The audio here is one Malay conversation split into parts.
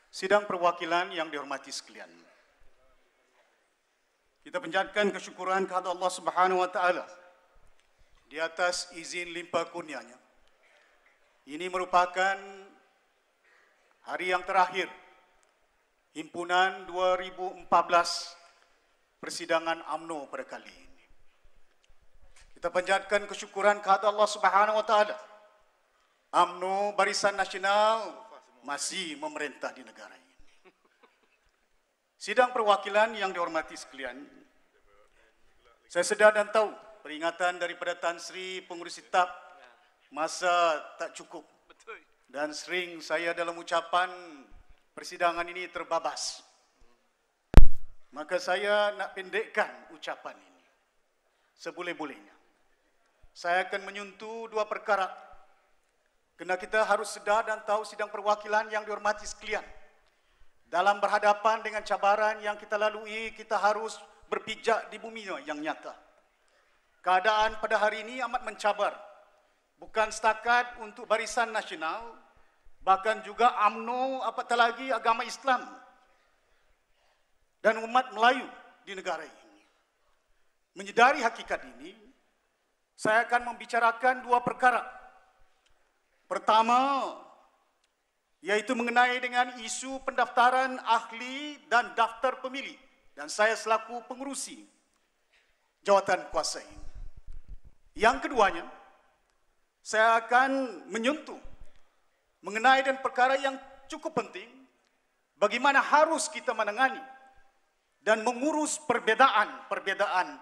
Sidang perwakilan yang dihormati sekalian, kita panjatkan kesyukuran kepada Allah Subhanahu wa taala di atas izin limpah kurnianya. Ini merupakan hari yang terakhir himpunan 2014 persidangan UMNO pada kali ini. Kita panjatkan kesyukuran kepada Allah Subhanahu wa taala. UMNO Barisan Nasional masih memerintah di negara ini. Sidang perwakilan yang dihormati sekalian, saya sedar dan tahu peringatan daripada Tan Sri Pengurus Tetap masa tak cukup dan sering saya dalam ucapan persidangan ini terbabas. Maka saya nak pendekkan ucapan ini seboleh-bolehnya. Saya akan menyentuh dua perkara. Kerana kita harus sedar dan tahu sidang perwakilan yang dihormati sekalian. Dalam berhadapan dengan cabaran yang kita lalui, kita harus berpijak di bumi yang nyata. Keadaan pada hari ini amat mencabar. Bukan setakat untuk Barisan Nasional, bahkan juga UMNO, apatah lagi agama Islam dan umat Melayu di negara ini. Menyedari hakikat ini, saya akan membicarakan dua perkara. Pertama, yaitu mengenai dengan isu pendaftaran ahli dan daftar pemilih. Dan saya selaku pengurusi jawatan kuasa ini. Yang keduanya, saya akan menyentuh mengenai dan perkara yang cukup penting, bagaimana harus kita menangani dan mengurus perbedaan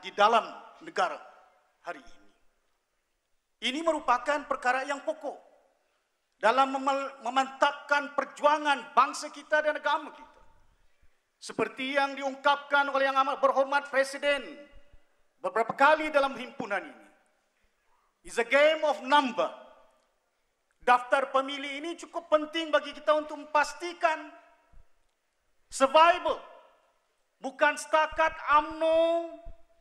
di dalam negara hari ini. Ini merupakan perkara yang pokok dalam memantapkan perjuangan bangsa kita dan agama kita. Seperti yang diungkapkan oleh Yang Amat Berhormat Presiden beberapa kali dalam himpunan ini. It's a game of number. Daftar pemilih ini cukup penting bagi kita untuk memastikan survival. Bukan setakat UMNO,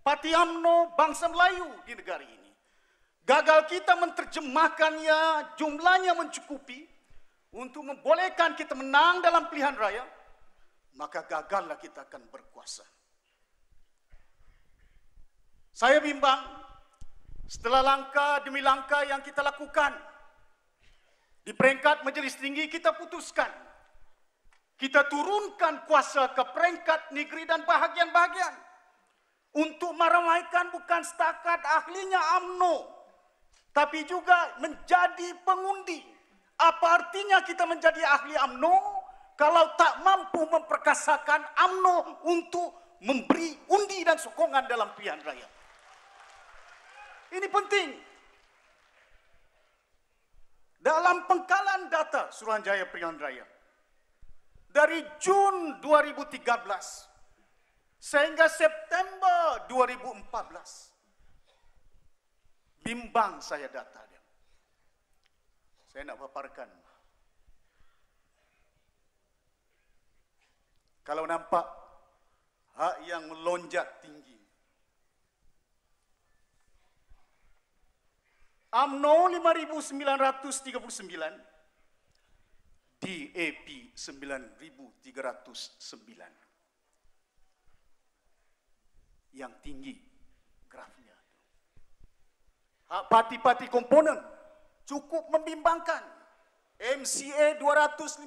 Parti UMNO, bangsa Melayu di negara ini. Gagal kita menterjemahkannya, jumlahnya mencukupi untuk membolehkan kita menang dalam pilihan raya, maka gagallah kita akan berkuasa. Saya bimbang setelah langkah demi langkah yang kita lakukan, di peringkat Majlis Tinggi kita putuskan, kita turunkan kuasa ke peringkat negeri dan bahagian-bahagian untuk meramaikan bukan setakat ahlinya UMNO, tapi juga menjadi pengundi. Apa artinya kita menjadi ahli UMNO kalau tak mampu memperkasakan UMNO untuk memberi undi dan sokongan dalam pilihan raya? Ini penting. Dalam pengkalan data Suruhanjaya Pilihan Raya, dari Jun 2013 sehingga September 2014, bimbang saya data dia. Saya nak paparkan. Kalau nampak hak yang melonjak tinggi. UMNO 5.939, DAP 9.309. Yang tinggi grafnya. Hak parti-parti komponen cukup membimbangkan. MCA 256,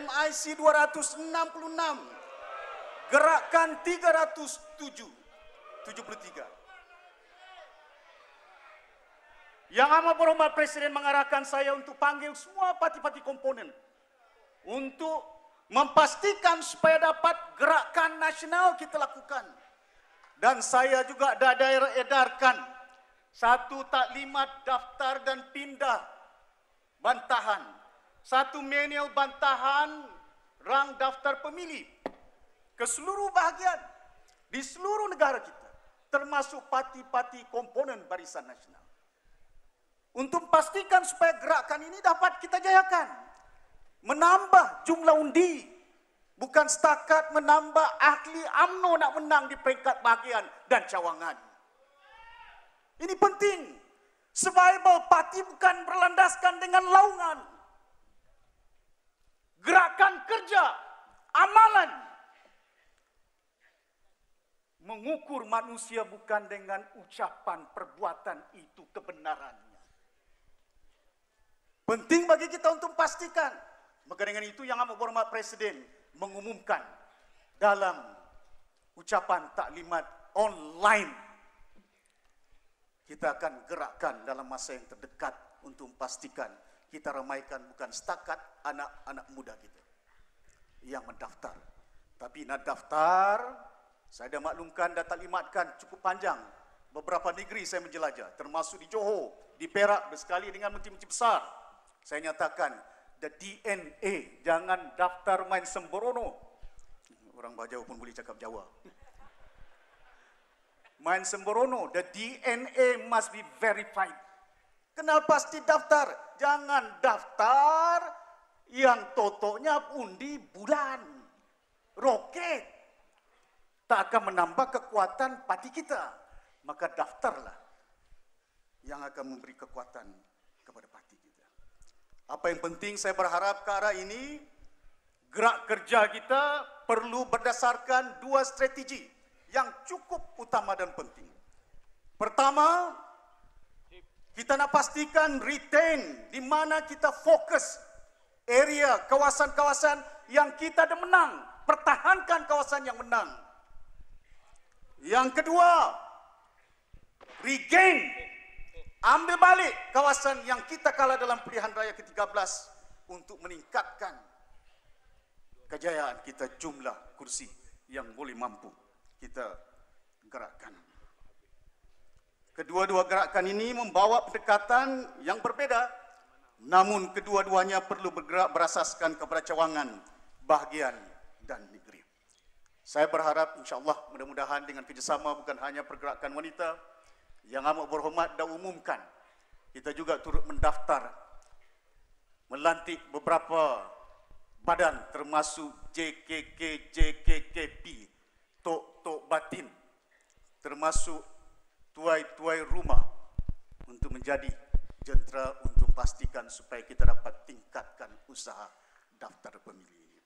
MIC 266, Gerakan 373. Yang Amat Berhormat Presiden mengarahkan saya untuk panggil semua parti-parti komponen untuk memastikan supaya dapat gerakan nasional kita lakukan. Dan saya juga daerah edarkan satu taklimat daftar dan pindah bantahan, satu manual bantahan rang daftar pemilih ke seluruh bahagian di seluruh negara kita, termasuk parti-parti komponen Barisan Nasional. Untuk memastikan supaya gerakan ini dapat kita jayakan. Menambah jumlah undi. Bukan setakat menambah ahli UMNO nak menang di peringkat bahagian dan cawangan. Ini penting. Survival party bukan berlandaskan dengan laungan. Gerakan kerja, amalan. Mengukur manusia bukan dengan ucapan, perbuatan itu kebenarannya. Penting bagi kita untuk pastikan. Maka dengan itu yang amat berhormat Presiden mengumumkan dalam ucapan taklimat online. Kita akan gerakkan dalam masa yang terdekat untuk memastikan kita ramaikan bukan setakat anak-anak muda kita yang mendaftar. Tapi nak daftar, saya dah maklumkan, dah taklimatkan cukup panjang. Beberapa negeri saya menjelajah, termasuk di Johor, di Perak, bersekali dengan menteri-menteri besar. Saya nyatakan, the DNA, jangan daftar main sembrono. Orang Jawa pun boleh cakap Jawa. Main sembrono, the DNA must be verified. Kenal pasti daftar, jangan daftar yang totonya undi bulan, roket. Tak akan menambah kekuatan parti kita. Maka daftarlah yang akan memberi kekuatan kepada parti kita. Apa yang penting saya berharap ke arah ini, gerak kerja kita perlu berdasarkan dua strategi yang cukup utama dan penting. Pertama, kita nak pastikan retain di mana kita fokus area, kawasan-kawasan yang kita dah menang. Pertahankan kawasan yang menang. Yang kedua, regain, ambil balik kawasan yang kita kalah dalam pilihan raya ke-13 untuk meningkatkan kejayaan kita, jumlah kursi yang boleh mampu kita gerakkan. Kedua-dua gerakan ini membawa pendekatan yang berbeda, namun kedua-duanya perlu bergerak berasaskan kepada cawangan, bahagian dan negeri. Saya berharap insyaAllah mudah-mudahan dengan kerjasama bukan hanya pergerakan wanita yang amat berhormat dah umumkan, kita juga turut mendaftar, melantik beberapa badan termasuk JKK, JKKP, Tok Batin, termasuk tuai-tuai rumah untuk menjadi jentera untuk pastikan supaya kita dapat tingkatkan usaha daftar pemilih.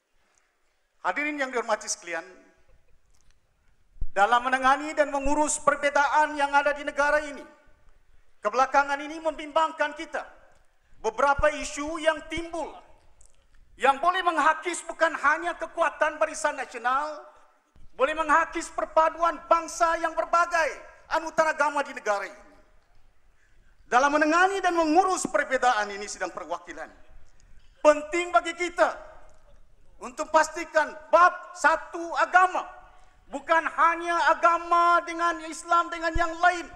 Hadirin yang dihormati sekalian, dalam menangani dan mengurus perbezaan yang ada di negara ini, kebelakangan ini membimbangkan kita. Beberapa isu yang timbul, yang boleh menghakis bukan hanya kekuatan barisan nasional, boleh menghakis perpaduan bangsa yang berbagai antaragama di negara ini. Dalam menangani dan mengurus perbezaan ini sidang perwakilan, penting bagi kita untuk pastikan bab satu agama, bukan hanya agama dengan Islam dengan yang lain.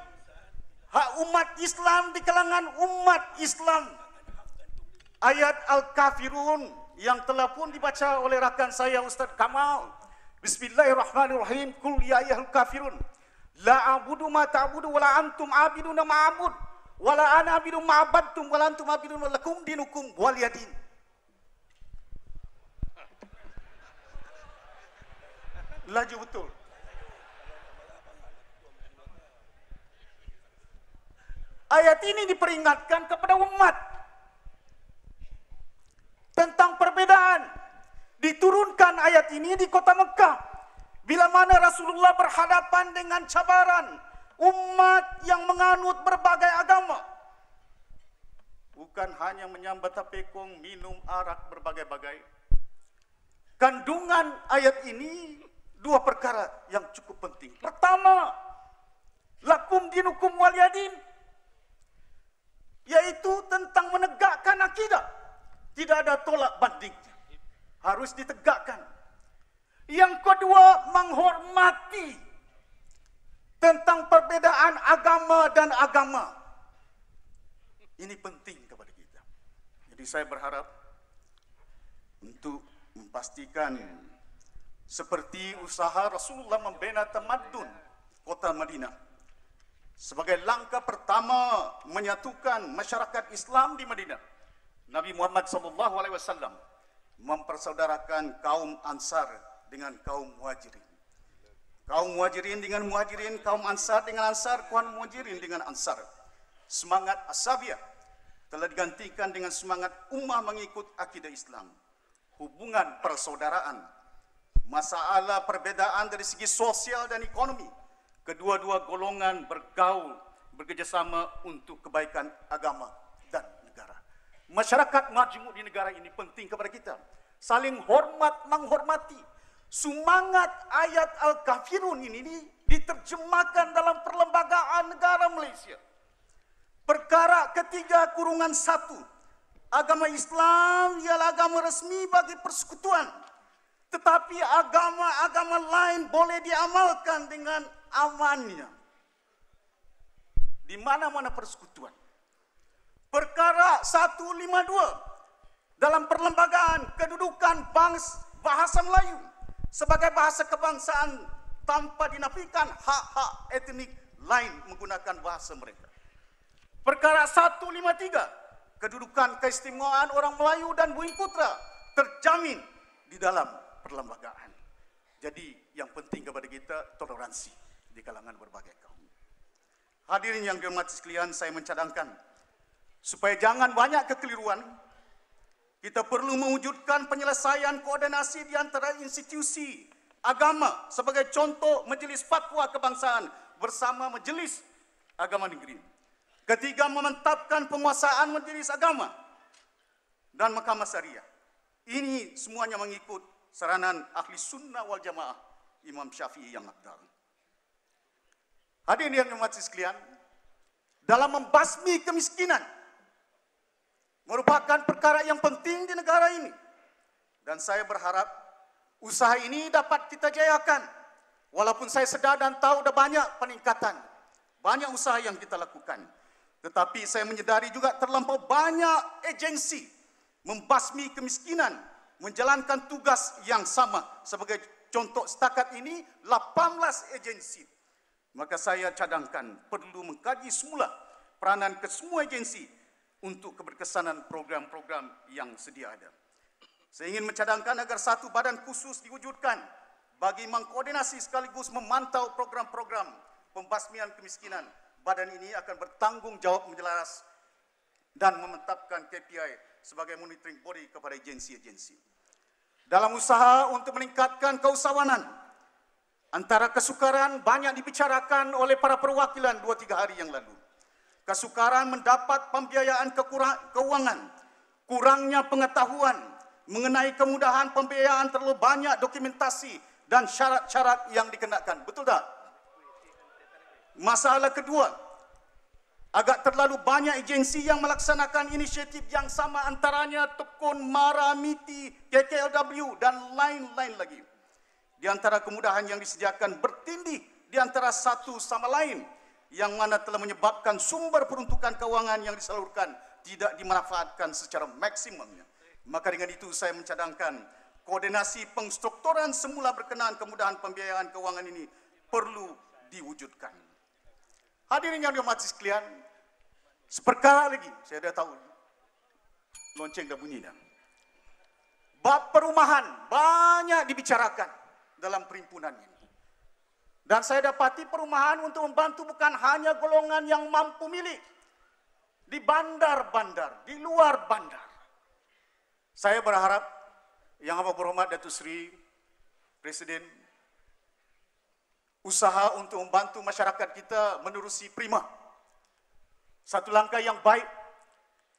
Hak umat Islam di kalangan umat Islam. Ayat Al-Kafirun yang telah pun dibaca oleh rakan saya Ustaz Kamal. Bismillahirrahmanirrahim. Qul ya ayyuhal kafirun la a'budu ma ta'budu wa la antum 'abiduna ma a'bud wa la ana 'abidu ma 'abadtum wa la antum 'abidun lakum dinukum waliyadin. Laju betul. Ayat ini diperingatkan kepada umat tentang perbedaan. Diturunkan ayat ini di kota Mekah, bila mana Rasulullah berhadapan dengan cabaran umat yang menganut berbagai agama. Bukan hanya menyambat tapekong, minum arak berbagai-bagai. Kandungan ayat ini dua perkara yang cukup penting. Pertama, lakum dinukum waliyadin, yaitu tentang menegakkan akidah. Tidak ada tolak banding, harus ditegakkan. Yang kedua, menghormati tentang perbedaan agama dan agama. Ini penting kepada kita. Jadi saya berharap untuk memastikan seperti usaha Rasulullah membina tamadun kota Madinah sebagai langkah pertama menyatukan masyarakat Islam di Madinah. Nabi Muhammad SAW mempersaudarakan kaum Ansar dengan kaum Muhajirin. Kaum Muhajirin dengan Muhajirin, kaum Ansar dengan Ansar, kaum Muhajirin dengan Ansar. semangat Asabiyah telah digantikan dengan semangat ummah mengikut akidah Islam. Hubungan persaudaraan, masalah perbedaan dari segi sosial dan ekonomi, kedua-dua golongan bergaul, bekerjasama untuk kebaikan agama dan negara. Masyarakat majmuk di negara ini penting kepada kita. Saling hormat menghormati. Semangat ayat Al-Kafirun ini diterjemahkan dalam perlembagaan negara Malaysia. Perkara ketiga kurungan 1. Agama Islam ialah agama resmi bagi persekutuan. Tetapi agama-agama lain boleh diamalkan dengan amannya. Di mana-mana persekutuan. Perkara 152. Dalam perlembagaan kedudukan bahasa Melayu sebagai bahasa kebangsaan tanpa dinafikan hak-hak etnik lain menggunakan bahasa mereka. Perkara 153, kedudukan keistimewaan orang Melayu dan Bumiputera terjamin di dalam perlembagaan. Jadi yang penting kepada kita toleransi di kalangan berbagai kaum. Hadirin yang dihormati sekalian, saya mencadangkan supaya jangan banyak kekeliruan, kita perlu mewujudkan penyelesaian koordinasi di antara institusi agama sebagai contoh Majlis Fatwa Kebangsaan bersama Majlis Agama Negeri. Ketiga, memantapkan penguasaan Majlis Agama dan Mahkamah Syariah. Ini semuanya mengikut saranan Ahli Sunnah wal Jamaah Imam Syafi'i yang abdal. Hadirin yang dihormati sekalian, dalam membasmi kemiskinan merupakan perkara yang penting di negara ini. Dan saya berharap usaha ini dapat kita jayakan. Walaupun saya sedar dan tahu ada banyak peningkatan, banyak usaha yang kita lakukan. Tetapi saya menyedari juga terlampau banyak agensi membasmi kemiskinan, menjalankan tugas yang sama. Sebagai contoh setakat ini 18 agensi. Maka saya cadangkan perlu mengkaji semula peranan kesemua agensi untuk keberkesanan program-program yang sedia ada. Saya ingin mencadangkan agar satu badan khusus diwujudkan bagi mengkoordinasi sekaligus memantau program-program pembasmian kemiskinan. Badan ini akan bertanggung jawab menjelaras dan mementapkan KPI sebagai monitoring body kepada agensi-agensi. Dalam usaha untuk meningkatkan keusahawanan antara kesukaran banyak dibicarakan oleh para perwakilan 2-3 hari yang lalu. Kesukaran mendapat pembiayaan keuangan, kurangnya pengetahuan mengenai kemudahan pembiayaan, terlalu banyak dokumentasi dan syarat-syarat yang dikenakan. Betul tak? Masalah kedua, agak terlalu banyak agensi yang melaksanakan inisiatif yang sama, antaranya Tekun, Mara, MITI, KKLW dan lain-lain lagi. Di antara kemudahan yang disediakan bertindih di antara satu sama lain, yang mana telah menyebabkan sumber peruntukan keuangan yang disalurkan tidak dimanfaatkan secara maksimumnya. Maka dengan itu saya mencadangkan koordinasi pengstrukturan semula berkenaan kemudahan pembiayaan keuangan ini perlu diwujudkan. Hadirin yang dihormati sekalian, seperkara lagi, saya dah tahu lonceng dah bunyi dah. Bab perumahan banyak dibicarakan dalam perhimpunan ini. Dan saya dapati perumahan untuk membantu bukan hanya golongan yang mampu milik di bandar-bandar, di luar bandar. Saya berharap Yang Amat Berhormat Datuk Seri Presiden usaha untuk membantu masyarakat kita menerusi prima. Satu langkah yang baik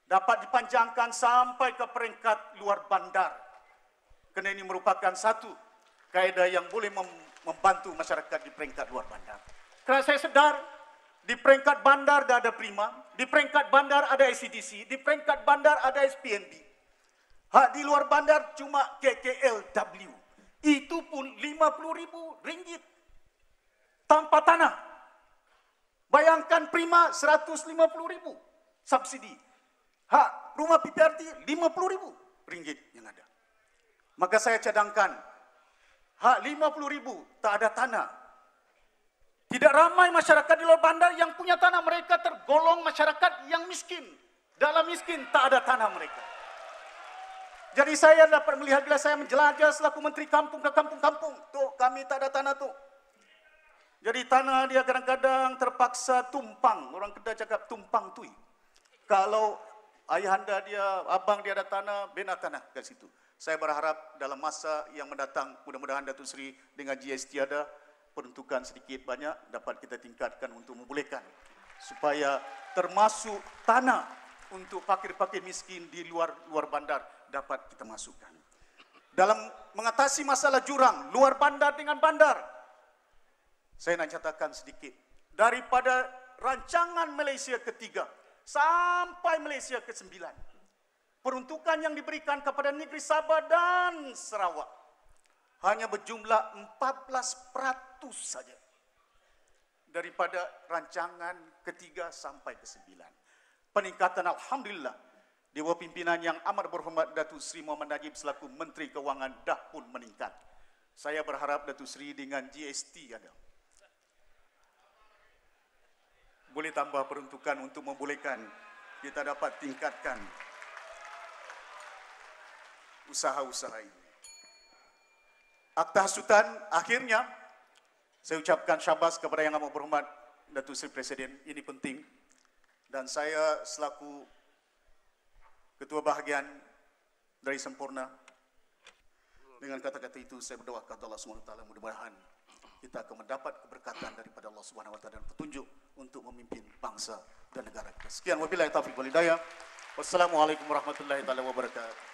dapat dipanjangkan sampai ke peringkat luar bandar. Kerana ini merupakan satu kaedah yang boleh membantu masyarakat di peringkat luar bandar. Kerana saya sedar, di peringkat bandar dah ada prima, di peringkat bandar ada SCDC, di peringkat bandar ada SPNB. Hak di luar bandar cuma KKLW. Itu pun RM50,000 tanpa tanah. Bayangkan prima RM150,000 subsidi. Hak rumah PPRT RM50,000 yang ada. Maka saya cadangkan, hak RM50,000 tak ada tanah. Tidak ramai masyarakat di luar bandar yang punya tanah. Mereka tergolong masyarakat yang miskin. Dalam miskin tak ada tanah mereka. Jadi saya dapat melihat bila saya menjelajah selaku Menteri Kampung dan Kampung-Kampung. Tok, kami tak ada tanah tu. Jadi tanah dia kadang-kadang terpaksa tumpang. Orang Kedah cakap tumpang tui. Kalau ayahanda dia, abang dia ada tanah, bina tanah ke situ. Saya berharap dalam masa yang mendatang, mudah-mudahan Datuk Seri dengan GST ada, peruntukan sedikit banyak dapat kita tingkatkan untuk membolehkan. Supaya termasuk tanah untuk fakir-fakir miskin di luar bandar dapat kita masukkan. Dalam mengatasi masalah jurang, luar bandar dengan bandar, saya nak catatkan sedikit. Daripada rancangan Malaysia ketiga sampai Malaysia ke-9, peruntukan yang diberikan kepada negeri Sabah dan Sarawak hanya berjumlah 14% saja daripada rancangan ketiga sampai ke-9. Peningkatan alhamdulillah di bawah pimpinan yang amat berhormat Datuk Seri Muhammad Najib selaku Menteri Kewangan dah pun meningkat. Saya berharap Datuk Seri dengan GST ada, boleh tambah peruntukan untuk membolehkan kita dapat tingkatkan usaha-usaha ini. Akta hasutan akhirnya saya ucapkan syabas kepada yang amat berhormat Datuk Seri Presiden, ini penting. Dan saya selaku Ketua Bahagian dari Sempurna, dengan kata-kata itu saya berdoa kepada Allah SWT, mudah-mudahan kita akan mendapat keberkatan daripada Allah SWT dan petunjuk untuk memimpin bangsa dan negara kita. Sekian, wabillahi taufiq wal hidayah. Wassalamualaikum warahmatullahi wabarakatuh.